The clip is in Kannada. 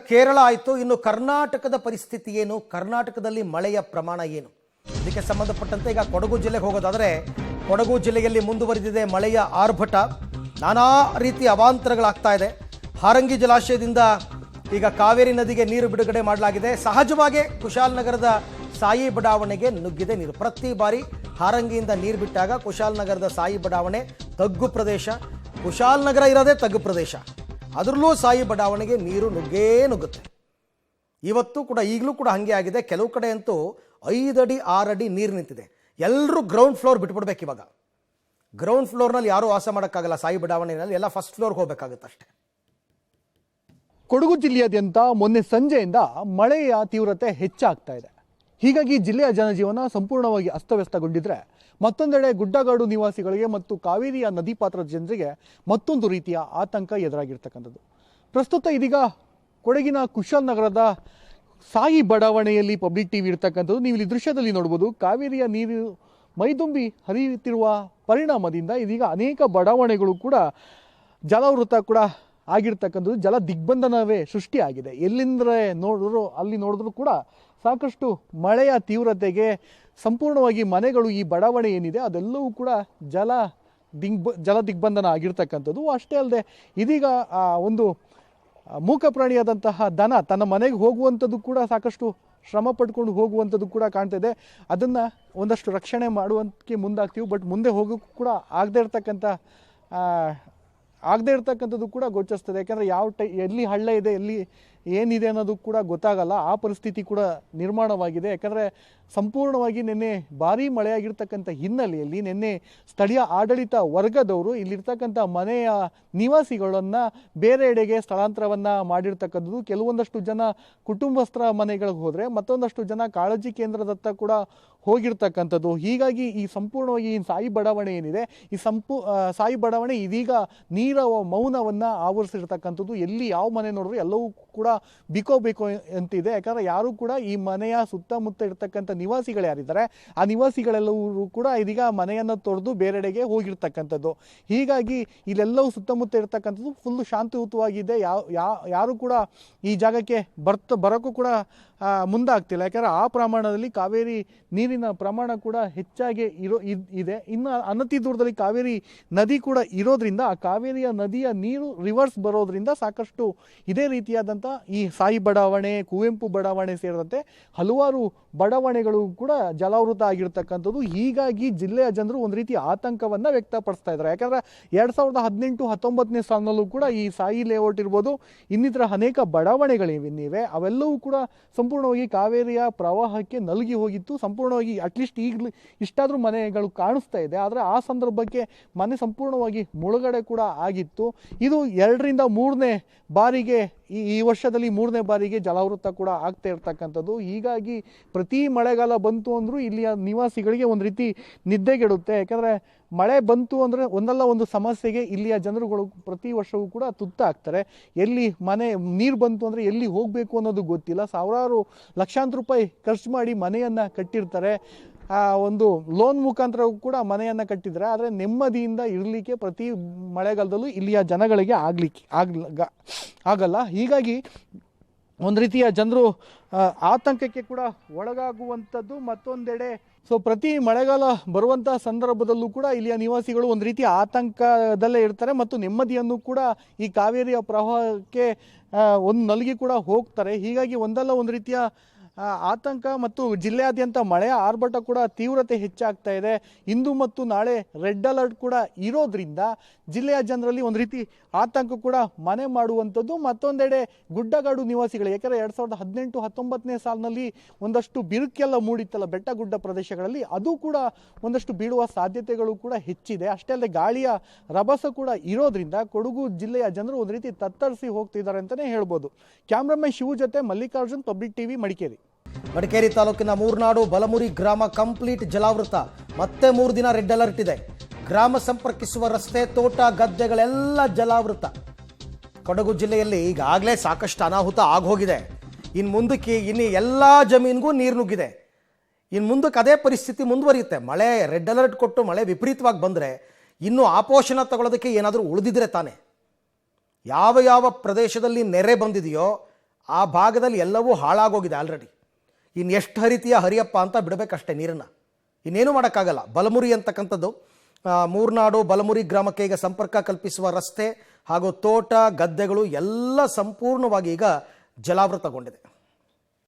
ಕೇರಳ ಆಯಿತು, ಇನ್ನು ಕರ್ನಾಟಕದ ಪರಿಸ್ಥಿತಿ ಏನು, ಕರ್ನಾಟಕದಲ್ಲಿ ಮಳೆಯ ಪ್ರಮಾಣ ಏನು, ಇದಕ್ಕೆ ಸಂಬಂಧಪಟ್ಟಂತೆ ಈಗ ಕೊಡಗು ಜಿಲ್ಲೆಗೆ ಹೋಗೋದಾದರೆ ಕೊಡಗು ಜಿಲ್ಲೆಯಲ್ಲಿ ಮುಂದುವರೆದಿದೆ ಮಳೆಯ ಆರ್ಭಟ. ನಾನಾ ರೀತಿಯ ಅವಾಂತರಗಳಾಗ್ತಾ ಇದೆ. ಹಾರಂಗಿ ಜಲಾಶಯದಿಂದ ಈಗ ಕಾವೇರಿ ನದಿಗೆ ನೀರು ಬಿಡುಗಡೆ ಮಾಡಲಾಗಿದೆ. ಸಹಜವಾಗಿ ಕುಶಾಲನಗರದ ಸಾಯಿ ಬಡಾವಣೆಗೆ ನುಗ್ಗಿದೆ ನೀರು. ಪ್ರತಿ ಬಾರಿ ಹಾರಂಗಿಯಿಂದ ನೀರು ಬಿಟ್ಟಾಗ ಕುಶಾಲನಗರದ ಸಾಯಿ ಬಡಾವಣೆ ತಗ್ಗು ಪ್ರದೇಶ, ಕುಶಾಲನಗರ ಇರೋದೇ ತಗ್ಗು ಪ್ರದೇಶ, ಅದರಲ್ಲೂ ಸಾಯಿ ಬಡಾವಣೆಗೆ ನೀರು ನುಗ್ಗುತ್ತೆ. ಇವತ್ತು ಕೂಡ ಈಗಲೂ ಕೂಡ ಹಾಗೆ ಆಗಿದೆ. ಕೆಲವು ಕಡೆ ಅಂತೂ 5 ಅಡಿ 6 ಅಡಿ ನೀರು ನಿಂತಿದೆ. ಎಲ್ಲರೂ ಗ್ರೌಂಡ್ ಫ್ಲೋರ್ ಬಿಟ್ಬಿಡ್ಬೇಕು. ಇವಾಗ ಗ್ರೌಂಡ್ ಫ್ಲೋರ್ನಲ್ಲಿ ಯಾರೂ ವಾಸ ಮಾಡೋಕ್ಕಾಗಲ್ಲ. ಸಾಯಿ ಬಡಾವಣೆಯಲ್ಲಿ ಎಲ್ಲ ಫಸ್ಟ್ ಫ್ಲೋರ್ಗೆ ಹೋಗ್ಬೇಕಾಗುತ್ತೆ ಅಷ್ಟೇ. ಕೊಡಗು ಜಿಲ್ಲೆಯಾದ್ಯಂತ ಮೊನ್ನೆ ಸಂಜೆಯಿಂದ ಮಳೆಯ ತೀವ್ರತೆ ಹೆಚ್ಚಾಗ್ತಾ ಇದೆ. ಹೀಗಾಗಿ ಜಿಲ್ಲೆಯ ಜನಜೀವನ ಸಂಪೂರ್ಣವಾಗಿ ಅಸ್ತವ್ಯಸ್ತಗೊಂಡಿದ್ರೆ, ಮತ್ತೊಂದೆಡೆ ಗುಡ್ಡಗಾಡು ನಿವಾಸಿಗಳಿಗೆ ಮತ್ತು ಕಾವೇರಿಯ ನದಿ ಪಾತ್ರದ ಜನರಿಗೆ ಮತ್ತೊಂದು ರೀತಿಯ ಆತಂಕ ಎದುರಾಗಿರ್ತಕ್ಕಂಥದ್ದು. ಪ್ರಸ್ತುತ ಇದೀಗ ಕೊಡಗಿನ ಕುಶಾಲನಗರದ ಸಾಯಿ ಬಡಾವಣೆಯಲ್ಲಿ ಪಬ್ಲಿಕ್ ಟಿವಿ ಇರ್ತಕ್ಕಂಥದ್ದು. ನೀವು ಇಲ್ಲಿ ದೃಶ್ಯದಲ್ಲಿ ನೋಡ್ಬೋದು, ಕಾವೇರಿಯ ನೀರು ಮೈದುಂಬಿ ಹರಿಯುತ್ತಿರುವ ಪರಿಣಾಮದಿಂದ ಇದೀಗ ಅನೇಕ ಬಡಾವಣೆಗಳು ಕೂಡ ಜಲಾವೃತ ಕೂಡ ಆಗಿರ್ತಕ್ಕಂಥದ್ದು. ಜಲ ದಿಗ್ಬಂಧನವೇ ಸೃಷ್ಟಿಯಾಗಿದೆ. ಎಲ್ಲಿಂದರೆ ಅಲ್ಲಿ ನೋಡಿದ್ರು ಕೂಡ ಸಾಕಷ್ಟು ಮಳೆಯ ತೀವ್ರತೆಗೆ ಸಂಪೂರ್ಣವಾಗಿ ಮನೆಗಳು, ಈ ಬಡಾವಣೆ ಏನಿದೆ ಅದೆಲ್ಲವೂ ಕೂಡ ಜಲ ದಿಗ್ಬಂಧನ ಆಗಿರ್ತಕ್ಕಂಥದ್ದು. ಅಷ್ಟೇ ಅಲ್ಲದೆ ಇದೀಗ ಒಂದು ಮೂಕ ಪ್ರಾಣಿಯಾದಂತಹ ದನ ತನ್ನ ಮನೆಗೆ ಹೋಗುವಂಥದ್ದು ಕೂಡ ಸಾಕಷ್ಟು ಶ್ರಮ ಪಡ್ಕೊಂಡು ಹೋಗುವಂಥದ್ದು ಕೂಡ ಕಾಣ್ತಾ ಇದೆ. ಅದನ್ನು ಒಂದಷ್ಟು ರಕ್ಷಣೆ ಮಾಡುವಂಥಕ್ಕೆ ಮುಂದಾಗ್ತೀವಿ. ಬಟ್ ಮುಂದೆ ಹೋಗೋಕ್ಕೂ ಕೂಡ ಆಗದೇ ಇರ್ತಕ್ಕಂಥದ್ದು ಕೂಡ ಗೋಚರಿಸ್ತದೆ. ಯಾಕೆಂದರೆ ಎಲ್ಲಿ ಹಳ್ಳ ಇದೆ, ಎಲ್ಲಿ ಏನಿದೆ ಅನ್ನೋದು ಕೂಡ ಗೊತ್ತಾಗಲ್ಲ. ಆ ಪರಿಸ್ಥಿತಿ ಕೂಡ ನಿರ್ಮಾಣವಾಗಿದೆ. ಯಾಕಂದರೆ ಸಂಪೂರ್ಣವಾಗಿ ನಿನ್ನೆ ಭಾರೀ ಮಳೆಯಾಗಿರ್ತಕ್ಕಂಥ ಹಿನ್ನೆಲೆಯಲ್ಲಿ ನಿನ್ನೆ ಸ್ಥಳೀಯ ಆಡಳಿತ ವರ್ಗದವರು ಇಲ್ಲಿರ್ತಕ್ಕಂಥ ಮನೆಯ ನಿವಾಸಿಗಳನ್ನು ಬೇರೆಡೆಗೆ ಸ್ಥಳಾಂತರವನ್ನು ಮಾಡಿರ್ತಕ್ಕಂಥದ್ದು. ಕೆಲವೊಂದಷ್ಟು ಜನ ಕುಟುಂಬಸ್ಥರ ಮನೆಗಳಿಗೆ ಹೋದರೆ, ಮತ್ತೊಂದಷ್ಟು ಜನ ಕಾಳಜಿ ಕೇಂದ್ರದತ್ತ ಕೂಡ ಹೋಗಿರ್ತಕ್ಕಂಥದ್ದು. ಹೀಗಾಗಿ ಈ ಸಂಪೂರ್ಣವಾಗಿ ಈ ಸಾಯಿ ಬಡಾವಣೆ ಏನಿದೆ, ಈ ಸಾಯಿ ಬಡಾವಣೆ ಇದೀಗ ನೀರ ಮೌನವನ್ನು ಆವರಿಸಿರ್ತಕ್ಕಂಥದ್ದು. ಎಲ್ಲಿ ಯಾವ ಮನೆ ನೋಡಿದ್ರು ಎಲ್ಲವೂ ಕೂಡ ಬಿಕೋ ಅಂತಿದೆ. ಯಾಕಂದರೆ ಯಾರು ಕೂಡ ಈ ಮನೆಯ ಸುತ್ತಮುತ್ತ ಇರ್ತಕ್ಕಂಥ ನಿವಾಸಿಗಳು ಯಾರಿದ್ದಾರೆ, ಆ ನಿವಾಸಿಗಳೆಲ್ಲರೂ ಕೂಡ ಇದೀಗ ಮನೆಯನ್ನು ತೊರೆದು ಬೇರೆಡೆಗೆ ಹೋಗಿರ್ತಕ್ಕಂಥದ್ದು. ಹೀಗಾಗಿ ಇಲ್ಲೆಲ್ಲವೂ ಸುತ್ತಮುತ್ತ ಇರ್ತಕ್ಕಂಥದ್ದು ಫುಲ್ಲು ಶಾಂತಿಯುತವಾಗಿದೆ. ಯಾರು ಕೂಡ ಈ ಜಾಗಕ್ಕೆ ಬರೋಕ್ಕೂ ಕೂಡ ಮುಂದಾಗ್ತಿಲ್ಲ. ಯಾಕಂದರೆ ಆ ಪ್ರಮಾಣದಲ್ಲಿ ಕಾವೇರಿ ನೀರಿನ ಪ್ರಮಾಣ ಕೂಡ ಹೆಚ್ಚಾಗಿ ಇದೆ. ಇನ್ನು ಅನತಿ ದೂರದಲ್ಲಿ ಕಾವೇರಿ ನದಿ ಕೂಡ ಇರೋದ್ರಿಂದ ಆ ಕಾವೇರಿಯ ನದಿಯ ನೀರು ರಿವರ್ಸ್ ಬರೋದ್ರಿಂದ ಸಾಕಷ್ಟು ಇದೇ ರೀತಿಯಾದಂಥ ಈ ಸಾಯಿ ಬಡಾವಣೆ, ಕುವೆಂಪು ಬಡಾವಣೆ ಸೇರಿದಂತೆ ಹಲವಾರು ಬಡಾವಣೆಗಳು ಕೂಡ ಜಲಾವೃತ ಆಗಿರ್ತಕ್ಕಂಥದ್ದು. ಹೀಗಾಗಿ ಜಿಲ್ಲೆಯ ಜನರು ಒಂದು ರೀತಿ ಆತಂಕವನ್ನು ವ್ಯಕ್ತಪಡಿಸ್ತಾ ಇದ್ದಾರೆ. ಯಾಕಂದರೆ 2018-19ನೇ ಸಾಲಿನಲ್ಲೂ ಕೂಡ ಈ ಸಾಯಿ ಲೇಔಟ್ ಇರ್ಬೋದು, ಇನ್ನಿತರ ಅನೇಕ ಬಡಾವಣೆಗಳಿವೆ, ಅವೆಲ್ಲವೂ ಕೂಡ ಸಂಪೂರ್ಣವಾಗಿ ಕಾವೇರಿಯ ಪ್ರವಾಹಕ್ಕೆ ನಲುಗಿ ಹೋಗಿತ್ತು. ಸಂಪೂರ್ಣವಾಗಿ ಅಟ್ಲೀಸ್ಟ್ ಈಗಲೂ ಇಷ್ಟಾದರೂ ಮನೆಗಳು ಕಾಣಿಸ್ತಾ ಇದೆ. ಆದರೆ ಆ ಸಂದರ್ಭಕ್ಕೆ ಮನೆ ಸಂಪೂರ್ಣವಾಗಿ ಮುಳುಗಡೆ ಕೂಡ ಆಗಿತ್ತು. ಇದು 2ರಿಂದ 3ನೇ ಬಾರಿಗೆ ಈ ವರ್ಷದಲ್ಲಿ 3ನೇ ಬಾರಿಗೆ ಜಲಾವೃತ ಕೂಡ ಆಗ್ತಾ ಇರ್ತಕ್ಕಂಥದ್ದು. ಹೀಗಾಗಿ ಪ್ರತಿ ಮಳೆಗಾಲ ಬಂತು ಅಂದರೂ ಇಲ್ಲಿಯ ನಿವಾಸಿಗಳಿಗೆ ಒಂದು ರೀತಿ ನಿದ್ದೆಗೆಡುತ್ತೆ. ಯಾಕಂದರೆ ಮಳೆ ಬಂತು ಅಂದರೆ ಒಂದಲ್ಲ ಒಂದು ಸಮಸ್ಯೆಗೆ ಇಲ್ಲಿಯ ಜನರುಗಳು ಪ್ರತಿ ವರ್ಷವೂ ಕೂಡ ತುತ್ತಾಗ್ತಾರೆ. ಎಲ್ಲಿ ನೀರು ಬಂತು ಅಂದರೆ ಎಲ್ಲಿ ಹೋಗಬೇಕು ಅನ್ನೋದು ಗೊತ್ತಿಲ್ಲ. ಸಾವಿರಾರು ಲಕ್ಷಾಂತರ ರೂಪಾಯಿ ಖರ್ಚು ಮಾಡಿ ಮನೆಯನ್ನು ಕಟ್ಟಿರ್ತಾರೆ. ಒಂದು ಲೋನ್ ಮುಖಾಂತರ ಕೂಡ ಮನೆಯನ್ನು ಕಟ್ಟಿದ್ದಾರೆ. ಆದರೆ ನೆಮ್ಮದಿಯಿಂದ ಇರಲಿಕ್ಕೆ ಪ್ರತಿ ಮಳೆಗಾಲದಲ್ಲೂ ಇಲ್ಲಿಯ ಜನಗಳಿಗೆ ಆಗಲ್ಲ. ಹೀಗಾಗಿ ಒಂದು ರೀತಿಯ ಜನರು ಆತಂಕಕ್ಕೆ ಕೂಡ ಒಳಗಾಗುವಂಥದ್ದು. ಮತ್ತೊಂದೆಡೆ ಪ್ರತಿ ಮಳೆಗಾಲ ಬರುವಂಥ ಸಂದರ್ಭದಲ್ಲೂ ಕೂಡ ಇಲ್ಲಿಯ ನಿವಾಸಿಗಳು ಒಂದು ರೀತಿಯ ಆತಂಕದಲ್ಲೇ ಇರ್ತಾರೆ ಮತ್ತು ನೆಮ್ಮದಿಯನ್ನು ಕೂಡ ಈ ಕಾವೇರಿಯ ಪ್ರವಾಹಕ್ಕೆ ಒಂದು ನಲುಗಿ ಕೂಡ ಹೋಗ್ತಾರೆ. ಹೀಗಾಗಿ ಒಂದಲ್ಲ ಒಂದು ರೀತಿಯ ಆತಂಕ ಮತ್ತು ಜಿಲ್ಲೆಯಾದ್ಯಂತ ಮಳೆಯ ಆರ್ಭಟ ಕೂಡ ತೀವ್ರತೆ ಹೆಚ್ಚಾಗ್ತಾ ಇದೆ. ಇಂದು ಮತ್ತು ನಾಳೆ ರೆಡ್ ಅಲರ್ಟ್ ಕೂಡ ಇರೋದ್ರಿಂದ ಜಿಲ್ಲೆಯ ಜನರಲ್ಲಿ ಒಂದು ರೀತಿ ಆತಂಕ ಕೂಡ ಮನೆ ಮಾಡುವಂಥದ್ದು. ಮತ್ತೊಂದೆಡೆ ಗುಡ್ಡಗಾಡು ನಿವಾಸಿಗಳು, ಯಾಕೆಂದರೆ 2018-19ನೇ ಸಾಲಿನಲ್ಲಿ ಒಂದಷ್ಟು ಬಿರುಕೆಲ್ಲ ಮೂಡಿತ್ತಲ್ಲ ಬೆಟ್ಟ ಗುಡ್ಡ ಪ್ರದೇಶಗಳಲ್ಲಿ, ಅದು ಕೂಡ ಒಂದಷ್ಟು ಬೀಳುವ ಸಾಧ್ಯತೆಗಳು ಕೂಡ ಹೆಚ್ಚಿದೆ. ಅಷ್ಟೇ ಅಲ್ಲದೆ ಗಾಳಿಯ ರಭಸ ಕೂಡ ಇರೋದ್ರಿಂದ ಕೊಡಗು ಜಿಲ್ಲೆಯ ಜನರು ಒಂದು ರೀತಿ ತತ್ತರಿಸಿ ಹೋಗ್ತಿದ್ದಾರೆ ಅಂತಲೇ ಹೇಳ್ಬೋದು. ಕ್ಯಾಮ್ರಾಮನ್ ಶಿವು ಜೊತೆ ಮಲ್ಲಿಕಾರ್ಜುನ್, ಪಬ್ಲಿಕ್ ಟಿವಿ, ಮಡಿಕೇರಿ ತಾಲೂಕಿನ ಮೂರ್ನಾಡು ಬಲಮುರಿ ಗ್ರಾಮ ಕಂಪ್ಲೀಟ್ ಜಲಾವೃತ. ಮತ್ತೆ 3 ದಿನ ರೆಡ್ ಅಲರ್ಟ್ ಇದೆ. ಗ್ರಾಮ ಸಂಪರ್ಕಿಸುವ ರಸ್ತೆ, ತೋಟ, ಗದ್ದೆಗಳೆಲ್ಲ ಜಲಾವೃತ. ಕೊಡಗು ಜಿಲ್ಲೆಯಲ್ಲಿ ಈಗಾಗಲೇ ಸಾಕಷ್ಟು ಅನಾಹುತ ಆಗೋಗಿದೆ. ಇನ್ನು ಮುಂದಕ್ಕೆ ಎಲ್ಲ ಜಮೀನಿಗೂ ನೀರು ನುಗ್ಗಿದೆ. ಇನ್ನು ಮುಂದಕ್ಕೆ ಅದೇ ಪರಿಸ್ಥಿತಿ ಮುಂದುವರಿಯುತ್ತೆ. ಮಳೆ ರೆಡ್ ಅಲರ್ಟ್ ಕೊಟ್ಟು ಮಳೆ ವಿಪರೀತವಾಗಿ ಬಂದರೆ ಇನ್ನು ಆಪೋಷಣ ತಗೊಳ್ಳೋದಕ್ಕೆ ಏನಾದರೂ ಉಳಿದಿದ್ರೆ ತಾನೆ. ಯಾವ ಪ್ರದೇಶದಲ್ಲಿ ನೆರೆ ಬಂದಿದೆಯೋ ಆ ಭಾಗದಲ್ಲಿ ಎಲ್ಲವೂ ಹಾಳಾಗೋಗಿದೆ ಆಲ್ರೆಡಿ. ಇನ್ನು ಎಷ್ಟು ಹರಿತೀಯ ಹರಿಯಪ್ಪ ಅಂತ ಬಿಡಬೇಕಷ್ಟೇ ನೀರನ್ನು, ಇನ್ನೇನು ಮಾಡೋಕ್ಕಾಗಲ್ಲ. ಬಲಮುರಿ ಅಂತಕ್ಕಂಥದ್ದು ಮೂರ್ನಾಡು ಬಲಮುರಿ ಗ್ರಾಮಕ್ಕೆ ಈಗ ಸಂಪರ್ಕ ಕಲ್ಪಿಸುವ ರಸ್ತೆ ಹಾಗೂ ತೋಟ ಗದ್ದೆಗಳು ಎಲ್ಲ ಸಂಪೂರ್ಣವಾಗಿ ಈಗ ಜಲಾವೃತಗೊಂಡಿದೆ.